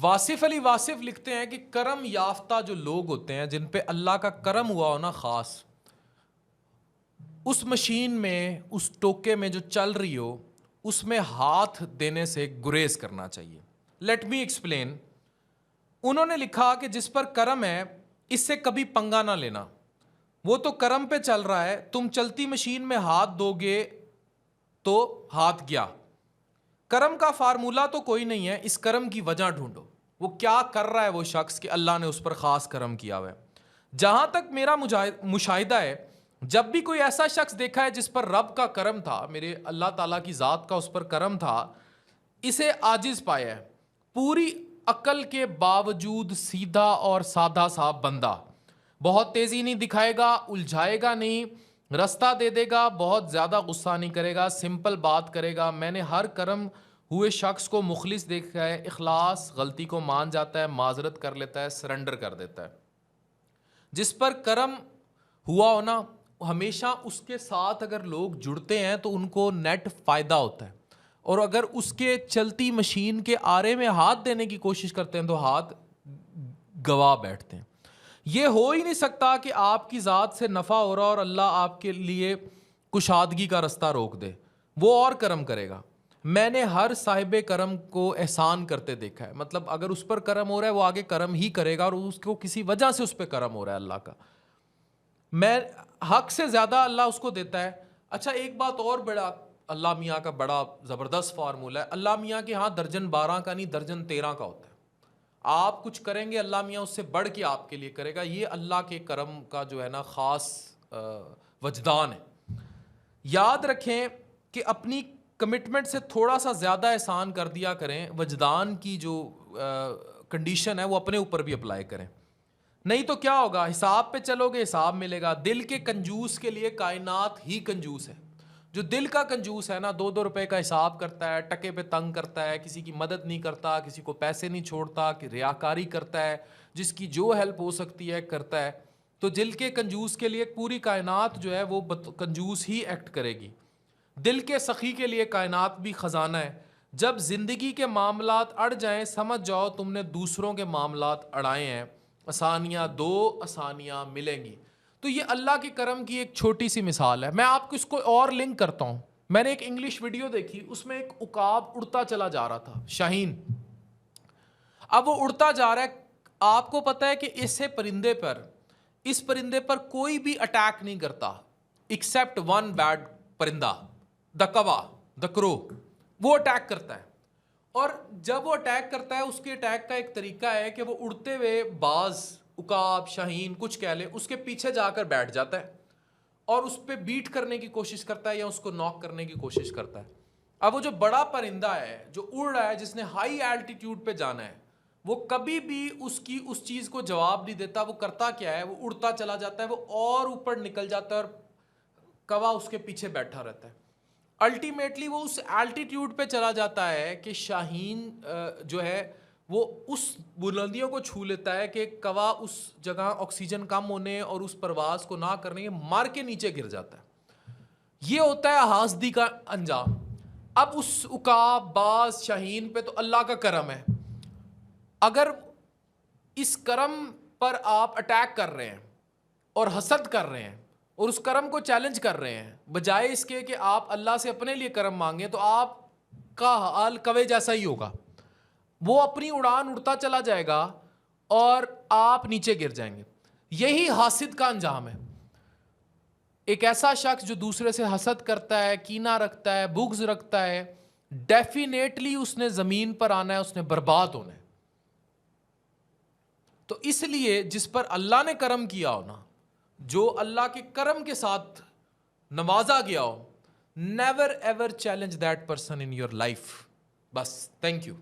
वासिफ अली वासिफ लिखते हैं कि करम याफ्ता जो लोग होते हैं, जिन पे अल्लाह का करम हुआ हो ना ख़ास, उस मशीन में, उस टोके में जो चल रही हो, उसमें हाथ देने से गुरेज करना चाहिए। Let me explain. उन्होंने लिखा कि जिस पर करम है इससे कभी पंगा ना लेना, वो तो करम पे चल रहा है, तुम चलती मशीन में हाथ दोगे तो हाथ गया। करम का फार्मूला तो कोई नहीं है, इस करम की वजह ढूंढो, वो क्या कर रहा है वो शख्स कि अल्लाह ने उस पर खास करम किया हुआ है। जहां तक मेरा मुशाहिदा है, जब भी कोई ऐसा शख्स देखा है जिस पर रब का करम था, मेरे अल्लाह ताला की ज़ात का उस पर करम था, इसे आजिज पाया है, पूरी अकल के बावजूद सीधा और सादा सा बंदा, बहुत तेज़ी नहीं दिखाएगा, उलझाएगा नहीं, रास्ता दे देगा, बहुत ज़्यादा गुस्सा नहीं करेगा, सिंपल बात करेगा। मैंने हर करम हुए शख्स को मुखलिस देखा है, इखलास, गलती को मान जाता है, माजरत कर लेता है, सरेंडर कर देता है। जिस पर करम हुआ हो ना, हमेशा उसके साथ अगर लोग जुड़ते हैं तो उनको नेट फ़ायदा होता है, और अगर उसके चलती मशीन के आरे में हाथ देने की कोशिश करते हैं तो हाथ गवा बैठते हैं। ये हो ही नहीं सकता कि आपकी ज़ात से नफ़ा हो रहा और अल्लाह आपके लिए कुशादगी का रास्ता रोक दे, वो और करम करेगा। मैंने हर साहिब करम को एहसान करते देखा है, मतलब अगर उस पर करम हो रहा है वो आगे करम ही करेगा, और उसको किसी वजह से उस पर करम हो रहा है अल्लाह का, मैं हक से ज़्यादा अल्लाह उसको देता है। अच्छा, एक बात और, बड़ा अल्लाह मियाँ का बड़ा ज़बरदस्त फार्मूला है। अल्लाह मियाँ के यहाँ दर्जन 12 का नहीं, दर्जन 13 का होता है। आप कुछ करेंगे, अल्लाह मियाँ उससे बढ़ के आपके लिए करेगा। ये अल्लाह के करम का जो है ना ख़ास वजदान है। याद रखें कि अपनी कमिटमेंट से थोड़ा सा ज़्यादा एहसान कर दिया करें। वजदान की जो कंडीशन है वो अपने ऊपर भी अप्लाई करें, नहीं तो क्या होगा, हिसाब पे चलोगे हिसाब मिलेगा। दिल के कंजूस के लिए कायनात ही कंजूस है। जो दिल का कंजूस है ना, 2-2 रुपए का हिसाब करता है, टके पे तंग करता है, किसी की मदद नहीं करता, किसी को पैसे नहीं छोड़ता, कि रियाकारी करता है, जिसकी जो हेल्प हो सकती है करता है, तो दिल के कंजूस के लिए पूरी कायनात जो है वो कंजूस ही एक्ट करेगी। दिल के सखी के लिए कायनात भी ख़जाना है। जब ज़िंदगी के मामलात अड़ जाएं, समझ जाओ तुमने दूसरों के मामलात अड़ाए हैं। आसानियाँ दो, आसानियाँ मिलेंगी। तो ये अल्लाह के करम की एक छोटी सी मिसाल है। मैं आपको इसको और लिंक करता हूँ। मैंने एक इंग्लिश वीडियो देखी, उसमें एक उकाब उड़ता चला जा रहा था, शाहीन। अब वो उड़ता जा रहा है, आपको पता है कि इस परिंदे पर कोई भी अटैक नहीं करता एक्सेप्ट वन बैड परिंदा, द कवा, द क्रो। वो अटैक करता है, और जब वो अटैक करता है, उसके अटैक का एक तरीका है कि वो उड़ते हुए बाज, उकाब, शाहीन कुछ कह ले, उसके पीछे जाकर बैठ जाता है और उस पर बीट करने की कोशिश करता है या उसको नॉक करने की कोशिश करता है। अब वो जो बड़ा परिंदा है जो उड़ रहा है, जिसने हाई एल्टीट्यूड पे जाना है, वो कभी भी उसकी उस चीज़ को जवाब नहीं देता। वो करता क्या है, वो उड़ता चला जाता है, वो और ऊपर निकल जाता है, और कवा उसके पीछे बैठा रहता है। अल्टीमेटली वो उस एल्टीट्यूड पे चला जाता है कि शाहीन जो है वो उस बुलंदियों को छू लेता है कि कवा उस जगह ऑक्सीजन कम होने और उस परवाज को ना करने के मार के नीचे गिर जाता है। ये होता है हासदी का अंजाम। अब उस उकाब, बाज, शाहीन पे तो अल्लाह का करम है। अगर इस करम पर आप अटैक कर रहे हैं और हसद कर रहे हैं और उस करम को चैलेंज कर रहे हैं, बजाय इसके कि आप अल्लाह से अपने लिए करम मांगे, तो आपका हाल कवे जैसा ही होगा। वो अपनी उड़ान उड़ता चला जाएगा और आप नीचे गिर जाएंगे। यही हासिद का अंजाम है। एक ऐसा शख्स जो दूसरे से हसद करता है, कीना रखता है, बुग़्ज़ रखता है, डेफिनेटली उसने ज़मीन पर आना है, उसने बर्बाद होना है। तो इसलिए जिस पर अल्लाह ने करम किया हो ना, जो अल्लाह के करम के साथ नवाजा गया हो, never ever challenge that person in your life. बस, थैंक यू।